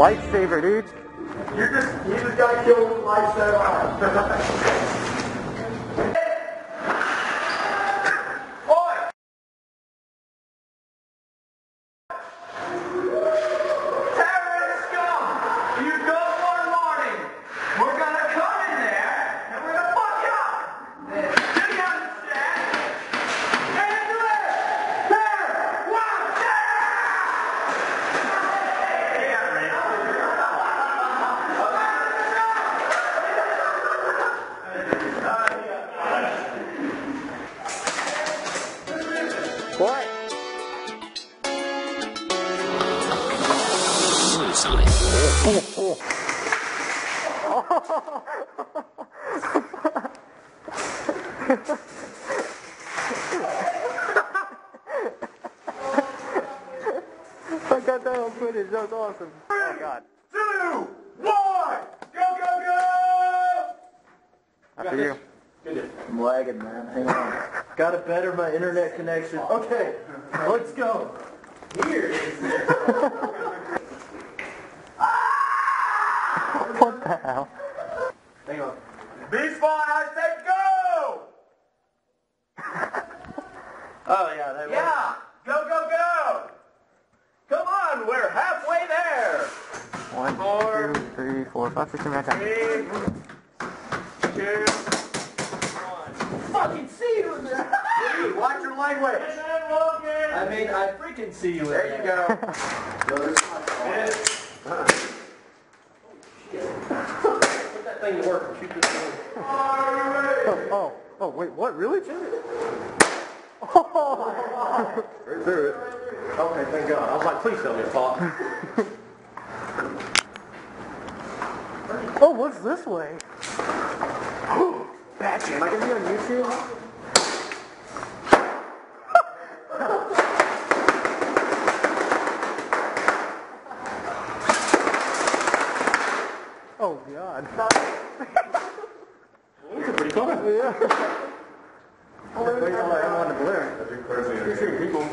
Lightsaber, dude. You just got killed with a lightsaber. What? Bullseye. I got that on footage. That was awesome. Oh God. 2, 1, go, go, go! After you. I'm lagging, man. Hang on. Gotta better my internet connection. Okay, let's go. Here is What the hell? Hang on. B-Spawn, I said go! Oh, yeah. Yeah! Go, go, go! Come on, we're halfway there! 1, 2, 3, 4, 5, 6, 7, 8, 9, 10. 3, 2, 1. Fucking see you in there! Dude, watch your language! I mean, I freaking see you in there. There you go. Put that thing to work and shoot this thing. Oh, wait, what? Really? Oh! Right through it. Okay, thank God. I was like, please tell me to pop. Oh, what's this way? Batch. Am I gonna be on YouTube? Oh God. These are pretty fun. Yeah. Oh, I want to blur. I think crazy. People.